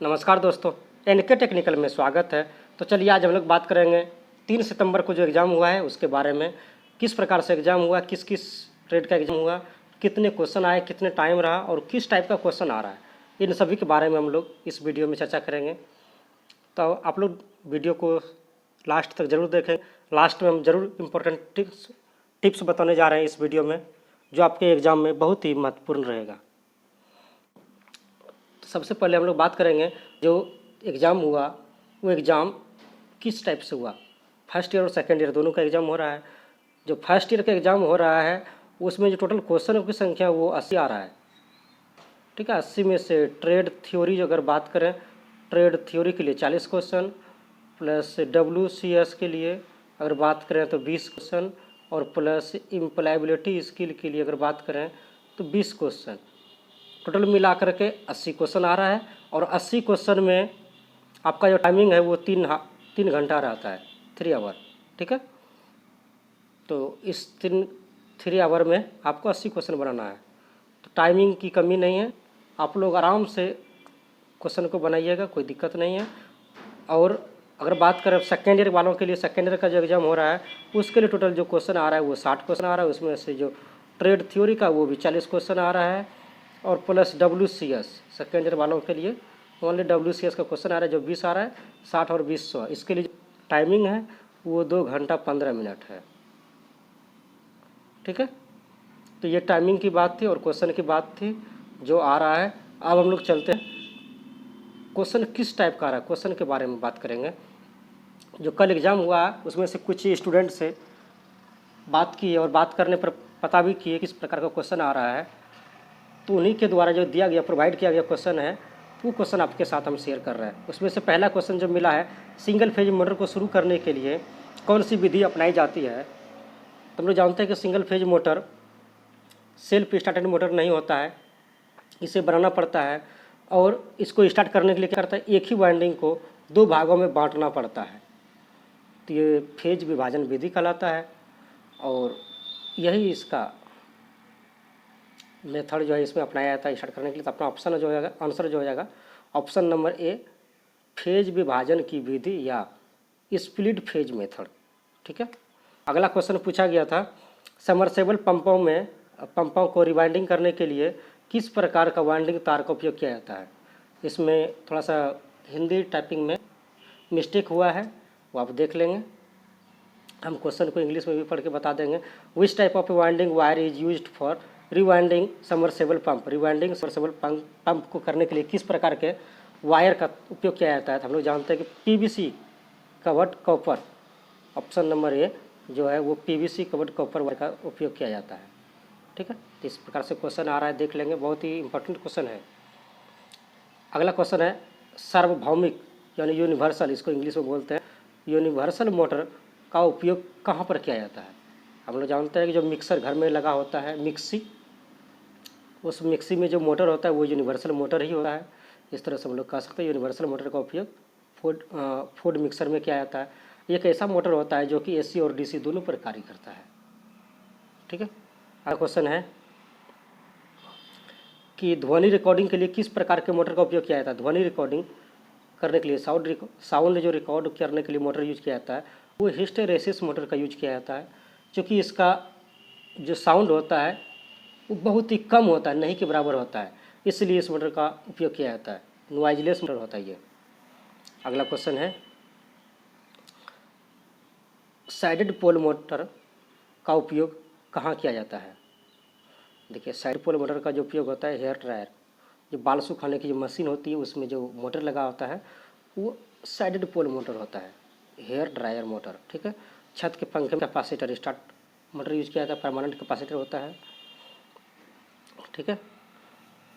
नमस्कार दोस्तों, N K technical में स्वागत है। तो चलिए आज हम लोग बात करेंगे 3 सितंबर को जो एग्ज़ाम हुआ है उसके बारे में। किस प्रकार से एग्ज़ाम हुआ, किस किस ट्रेड का एग्ज़ाम हुआ, कितने क्वेश्चन आए, कितने टाइम रहा और किस टाइप का क्वेश्चन आ रहा है, इन सभी के बारे में हम लोग इस वीडियो में चर्चा करेंगे। तो आप लोग वीडियो को लास्ट तक ज़रूर देखें। लास्ट में हम ज़रूर इम्पोर्टेंट टिप्स बताने जा रहे हैं इस वीडियो में, जो आपके एग्ज़ाम में बहुत ही महत्वपूर्ण रहेगा। सबसे पहले हम लोग बात करेंगे जो एग्ज़ाम हुआ वो एग्ज़ाम किस टाइप से हुआ। फर्स्ट ईयर और सेकेंड ईयर दोनों का एग्ज़ाम हो रहा है। जो फर्स्ट ईयर का एग्ज़ाम हो रहा है उसमें जो टोटल क्वेश्चन की संख्या वो 80 आ रहा है। ठीक है, 80 में से ट्रेड थ्योरी अगर बात करें, ट्रेड थ्योरी के लिए 40 क्वेश्चन प्लस WCS के लिए अगर बात करें तो 20 क्वेश्चन और प्लस इम्प्लायबिलिटी स्किल के लिए अगर बात करें तो 20 क्वेश्चन। टोटल मिला करके 80 क्वेश्चन आ रहा है और 80 क्वेश्चन में आपका जो टाइमिंग है वो 3 घंटा रहता है, 3 आवर। ठीक है, तो इस 3 आवर में आपको 80 क्वेश्चन बनाना है। तो टाइमिंग की कमी नहीं है, आप लोग आराम से क्वेश्चन को बनाइएगा, कोई दिक्कत नहीं है। और अगर बात करें सेकेंड ईयर वालों के लिए, सेकेंड ईयर का जो एग्ज़ाम हो रहा है उसके लिए टोटल जो क्वेश्चन आ रहा है वो 60 क्वेश्चन आ रहा है। उसमें से जो ट्रेड थ्योरी का वो भी 40 क्वेश्चन आ रहा है और प्लस WCS सेकेंड ईयर वालों के लिए ओनली WCS का क्वेश्चन आ रहा है जो 20 आ रहा है, 60 और 20 100। इसके लिए टाइमिंग है वो 2 घंटा 15 मिनट है। ठीक है, तो ये टाइमिंग की बात थी और क्वेश्चन की बात थी जो आ रहा है। अब हम लोग चलते हैं क्वेश्चन किस टाइप का आ रहा है, क्वेश्चन के बारे में बात करेंगे। जो कल एग्ज़ाम हुआ उसमें से कुछ स्टूडेंट से बात की और बात करने पर पता भी किए किस प्रकार का क्वेश्चन आ रहा है, तो उन्हीं के द्वारा जो दिया गया, प्रोवाइड किया गया क्वेश्चन है वो क्वेश्चन आपके साथ हम शेयर कर रहे हैं। उसमें से पहला क्वेश्चन जो मिला है, सिंगल फेज मोटर को शुरू करने के लिए कौन सी विधि अपनाई जाती है। तो हम लोग जानते हैं कि single phase motor self started motor नहीं होता है, इसे बनाना पड़ता है और इसको स्टार्ट करने के लिए क्या करता है, एक ही वाइंडिंग को 2 भागों में बांटना पड़ता है। तो ये फेज विभाजन विधि कहलाता है और यही इसका मेथड जो है इसमें अपनाया जाता है स्टार्ट करने के लिए। तो अपना ऑप्शन जो हो आंसर जो हो जाएगा ऑप्शन नंबर ए, फेज विभाजन की विधि या स्प्लिट फेज मेथड। ठीक है, अगला क्वेश्चन पूछा गया था, समरसेबल पंपों को रिवाइंडिंग करने के लिए किस प्रकार का वाइंडिंग तार का उपयोग किया जाता है। इसमें थोड़ा सा हिंदी टाइपिंग में मिस्टेक हुआ है, वो आप देख लेंगे। हम क्वेश्चन को इंग्लिश में भी पढ़ के बता देंगे। Which type of winding wire is used for rewinding submersible pump. Rewinding submersible pump को करने के लिए किस प्रकार के वायर का उपयोग किया जाता है। तो हम लोग जानते हैं कि PVC covered copper, option number A जो है वो PVC कवर्ड कॉपर वायर का उपयोग किया जाता है। ठीक है, तो इस प्रकार से क्वेश्चन आ रहा है, देख लेंगे, बहुत ही इंपॉर्टेंट क्वेश्चन है। अगला क्वेश्चन है सार्वभौमिक यानी यूनिवर्सल, इसको इंग्लिश में बोलते हैं, यूनिवर्सल मोटर का उपयोग कहाँ पर किया जाता है। हम लोग जानते हैं कि जो मिक्सर घर में लगा होता है, मिक्सी, उस मिक्सी में जो मोटर होता है वो यूनिवर्सल मोटर ही होता है। इस तरह से हम लोग कह सकते हैं यूनिवर्सल मोटर का उपयोग फूड मिक्सर में किया जाता है। एक ऐसा मोटर होता है जो कि AC और DC दोनों पर कार्य करता है। ठीक है, अगला क्वेश्चन है कि ध्वनि रिकॉर्डिंग के लिए किस प्रकार के मोटर का उपयोग किया जाता है। ध्वनि रिकॉर्डिंग करने के लिए साउंड जो रिकॉर्ड करने के लिए मोटर यूज किया जाता है वो हिस्टेरेसिस मोटर का यूज किया जाता है, क्योंकि इसका जो साउंड होता है वो बहुत ही कम होता है, नहीं के बराबर होता है, इसलिए इस मोटर का उपयोग किया जाता है। नॉइजलेस मोटर होता है ये। अगला क्वेश्चन है साइडेड पोल मोटर का उपयोग कहाँ किया जाता है। देखिए, साइड पोल मोटर का जो उपयोग होता है हेयर ड्रायर, जो बाल सुखाने की जो मशीन होती है उसमें जो मोटर लगा होता है वो साइडेड पोल मोटर होता है, हेयर ड्रायर मोटर। ठीक है, छत के पंखे में कैपेसिटर स्टार्ट मोटर यूज किया जाता है, परमानेंट कैपेसिटर होता है। ठीक है,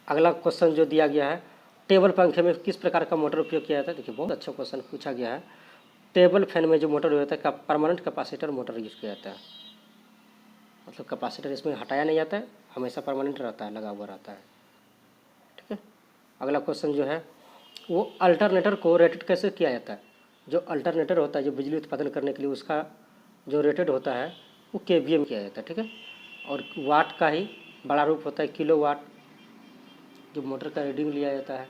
अगला क्वेश्चन जो दिया गया है, टेबल पंखे में किस प्रकार का मोटर उपयोग किया जाता है। देखिए, बहुत अच्छा क्वेश्चन पूछा गया है। टेबल फैन में जो मोटर होता है परमानेंट कैपेसिटर मोटर यूज किया जाता है, मतलब कैपेसिटर इसमें हटाया नहीं जाता है, हमेशा परमानेंट रहता है, लगा हुआ रहता है। ठीक है, अगला क्वेश्चन जो है वो अल्टरनेटर को रेटेड कैसे किया जाता है। जो अल्टरनेटर होता है जो बिजली उत्पादन करने के लिए उसका जो रेटेड होता है वो KVA में किया जाता है। ठीक है, और वाट का ही बड़ा रूप होता है किलो वाट, जो मोटर का रीडिंग लिया जाता है।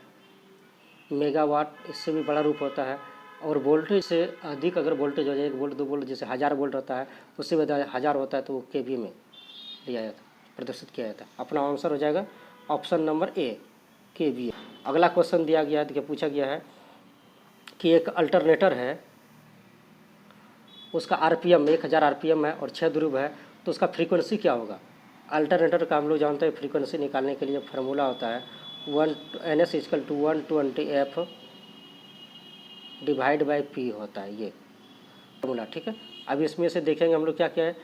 मेगावाट, इससे भी बड़ा रूप होता है। और वोल्टेज से अधिक अगर वोल्टेज हो जाए, 1 वोल्ट 2 वोल्ट, जैसे 1000 वोल्ट रहता है, उससे भी ज़्यादा 1000 होता है तो वो केवी में लिया जाता है, प्रदर्शित किया जाता है। अपना आंसर हो जाएगा ऑप्शन नंबर ए, केवी। अगला क्वेश्चन दिया गया है, देखिए पूछा गया है कि एक अल्टरनेटर है, उसका आरपीएम 1000 आरपीएम है और 6 ध्रुव है, तो उसका फ्रीक्वेंसी क्या होगा। अल्टरनेटर का हम लोग जानते हैं फ्रीक्वेंसी निकालने के लिए फार्मूला होता है NS equal to 120F divide by P होता है, ये फार्मूला, ठीक है। अब इसमें से देखेंगे हम लोग क्या क्या है,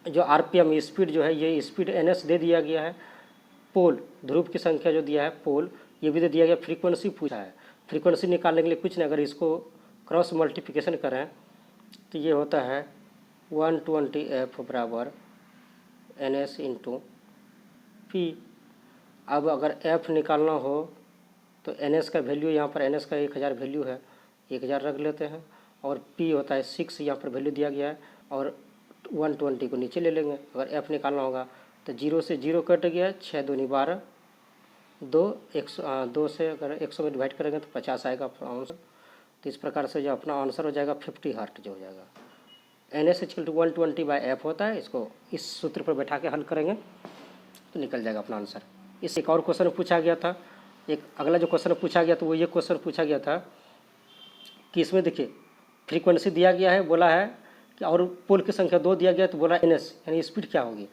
जो आरपीएम स्पीड जो है, ये स्पीड NS दे दिया गया है, पोल ध्रुव की संख्या जो दिया है पोल, ये भी दे दिया गया, फ्रीक्वेंसी पूछा है। फ्रीक्वेंसी निकालने के लिए कुछ नहीं, अगर इसको क्रॉस मल्टीप्लिकेशन करें तो ये होता है 120F बराबर NS इंटू P। अब अगर F निकालना हो तो NS का वैल्यू, यहाँ पर NS का 1000 वैल्यू है, 1000 रख लेते हैं, और P होता है 6, यहाँ पर वैल्यू दिया गया है, और 120 को नीचे ले लेंगे। अगर F निकालना होगा तो 0 से 0 कट गया, 6 दूनी 12, 2 से अगर 100 में डिवाइड करेंगे तो 50 आएगा अपना आंसर। तो इस प्रकार से जो अपना आंसर हो जाएगा 50 हर्ट्ज जो हो जाएगा। NS इक्वल टू 120/F होता है, इसको इस सूत्र पर बैठा के हल करेंगे तो निकल जाएगा अपना आंसर। इस एक और क्वेश्चन पूछा गया था, एक अगला जो क्वेश्चन पूछा गया तो वो ये क्वेश्चन पूछा गया था कि इसमें देखिए फ्रीक्वेंसी दिया गया है, बोला है कि और पोल की संख्या 2 दिया गया, तो बोला NS यानी स्पीड क्या होगी।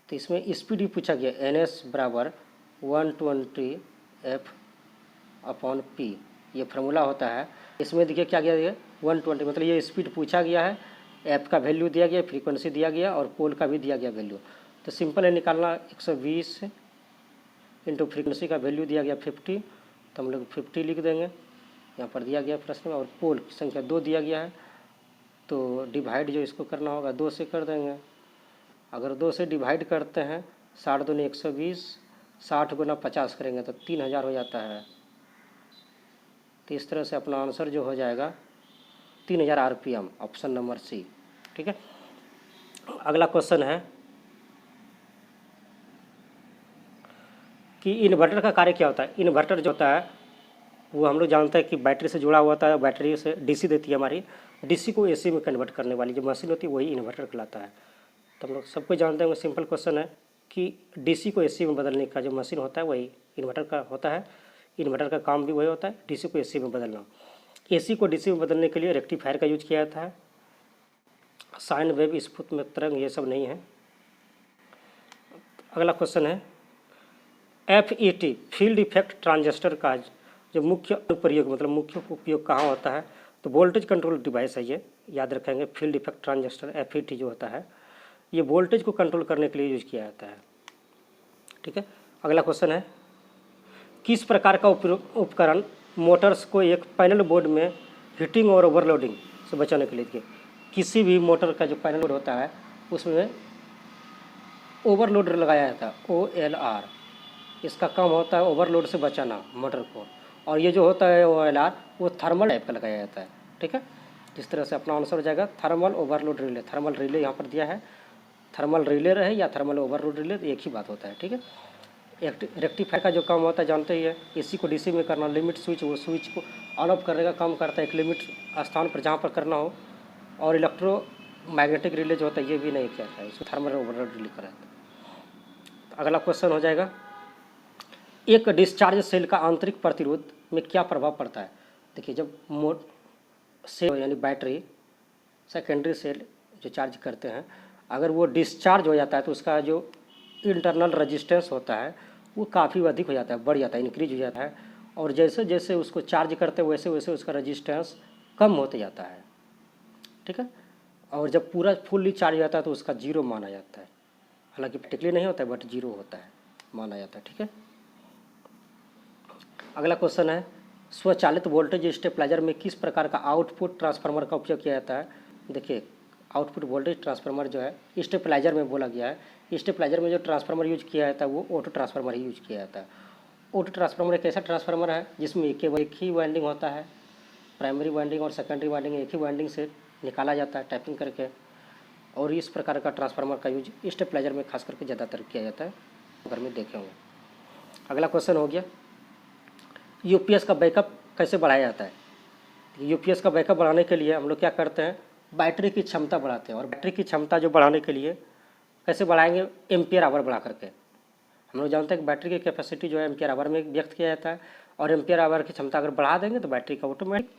तो इसमें स्पीड भी पूछा गया, NS बराबर 120F/P, ये फार्मूला होता है। इसमें देखिए क्या गया है 120, मतलब ये स्पीड पूछा गया है, F का वैल्यू दिया गया, फ्रीक्वेंसी दिया गया और पोल का भी दिया गया वैल्यू। तो सिंपल है निकालना, 120 इंटू फ्रीक्वेंसी का वैल्यू दिया गया 50, तो हम लोग 50 लिख देंगे, यहाँ पर दिया गया प्रश्न में, और पोल की संख्या 2 दिया गया है, तो डिवाइड जो इसको करना होगा 2 से कर देंगे। अगर 2 से डिवाइड करते हैं 60 दूनी 120, 60 गुना 50 करेंगे तो 3000 हो जाता है। तो इस तरह से अपना आंसर जो हो जाएगा 3000 आरपीएम, ऑप्शन नंबर सी, ठीक है। अगला क्वेश्चन है कि इन्वर्टर का कार्य क्या होता है। इन्वर्टर जो होता है वो हम लोग जानते हैं कि बैटरी से जुड़ा हुआ होता है, बैटरी से डीसी देती है हमारी, डीसी को एसी में कन्वर्ट करने वाली जो मशीन होती है वही इन्वर्टर कहलाता है। तो हम लोग सबको जानते हैं, सिंपल क्वेश्चन है कि डीसी को एसी में बदलने का जो मशीन होता है वही इन्वर्टर का होता है। इन्वर्टर का काम भी वही होता है, डीसी को एसी में बदलना। एसी को डीसी में बदलने के लिए रेक्टिफायर का यूज किया जाता है, साइन वेव, स्फुट में तरंग, ये सब नहीं है। अगला क्वेश्चन है FET फील्ड इफेक्ट ट्रांजिस्टर का जो मुख्य अनुप्रयोग, मतलब मुख्य उपयोग कहाँ होता है, तो वोल्टेज कंट्रोल डिवाइस है, ये याद रखेंगे। फील्ड इफेक्ट ट्रांजिस्टर FET जो होता है ये वोल्टेज को कंट्रोल करने के लिए यूज किया जाता है, ठीक है। अगला क्वेश्चन है किस प्रकार का उपकरण मोटर्स को एक पैनल बोर्ड में हीटिंग और ओवरलोडिंग से बचाने के लिए दिए। किसी भी मोटर का जो पैनल बोर्ड होता है उसमें ओवरलोड लगाया जाता है, OLR, इसका काम होता है ओवरलोड से बचाना मोटर को। और ये जो होता है OLR वो थर्मल टाइप का लगाया जाता है, ठीक है। जिस तरह से अपना आंसर हो जाएगा thermal overload relay. Thermal relay यहाँ पर दिया है, थर्मल रिले रहे या थर्मल ओवरलोड रिले, तो एक ही बात होता है, ठीक है। रेक्टिफायर का जो काम होता है जानते ही है, एसी को डीसी में करना, लिमिट स्विच, वो स्विच को ऑन ऑफ करने का काम करता है एक लिमिट स्थान पर जहाँ पर करना हो। और इलेक्ट्रो मैग्नेटिक रिले जो होता है ये भी नहीं किया था, इसको थर्मल ओवरलोड रिले करा था। अगला क्वेश्चन हो जाएगा एक डिस्चार्ज सेल का आंतरिक प्रतिरोध में क्या प्रभाव पड़ता है। देखिए जब सेल यानी बैटरी सेकेंडरी सेल जो चार्ज करते हैं, अगर वो डिस्चार्ज हो जाता है तो उसका जो इंटरनल रेजिस्टेंस होता है वो काफ़ी अधिक हो जाता है, बढ़ जाता है, इंक्रीज हो जाता है। और जैसे जैसे उसको चार्ज करते हैं वैसे वैसे उसका रेजिस्टेंस कम होते जाता है, ठीक है। और जब पूरा फुल्ली चार्ज हो जाता है तो उसका जीरो माना जाता है, हालांकि प्रैक्टिकली नहीं होता है बट जीरो होता है, माना जाता है, ठीक है। अगला क्वेश्चन है स्वचालित वोल्टेज स्टेबलाइजर में किस प्रकार का आउटपुट ट्रांसफार्मर का उपयोग किया जाता है। देखिए आउटपुट वोल्टेज ट्रांसफार्मर जो है स्टेबलाइजर में बोला गया है, स्टेबलाइजर में जो ट्रांसफार्मर यूज किया जाता है वो ऑटो ट्रांसफार्मर ही यूज किया जाता है। ऑटो ट्रांसफार्मर एक ऐसा ट्रांसफार्मर है जिसमें केवल एक ही वाइंडिंग होता है, प्राइमरी वाइंडिंग और सेकेंडरी वाइंडिंग एक ही वाइंडिंग से निकाला जाता है टाइपिंग करके। और इस प्रकार का ट्रांसफार्मर का यूज स्टेबलाइजर में खास करके ज़्यादातर किया जाता है, घर में देखे होंगे। अगला क्वेश्चन हो गया यूपीएस का बैकअप कैसे बढ़ाया जाता है। यूपीएस का बैकअप बढ़ाने के लिए हम लोग क्या करते हैं, बैटरी की क्षमता बढ़ाते हैं। और बैटरी की क्षमता जो बढ़ाने के लिए कैसे बढ़ाएंगे, एम्पियर आवर बढ़ा करके। हम लोग जानते हैं कि बैटरी की कैपेसिटी जो है एम्पियर आवर में व्यक्त किया जाता है, और एम्पियर आवर की क्षमता अगर बढ़ा देंगे तो बैटरी का ऑटोमेटिक,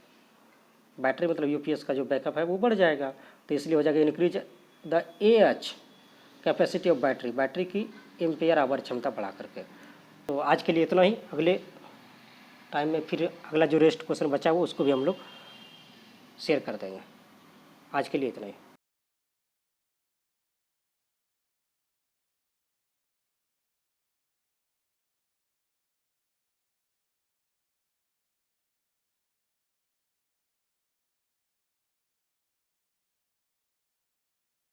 बैटरी मतलब यूपीएस का जो बैकअप है वो बढ़ जाएगा। तो इसलिए हो जाएगा increase the AH capacity of battery, battery की एम्पियर आवर क्षमता बढ़ा करके। तो आज के लिए इतना ही, अगले टाइम में फिर अगला जो रेस्ट क्वेश्चन बचा हुआ उसको भी हम लोग शेयर कर देंगे। आज के लिए इतना ही।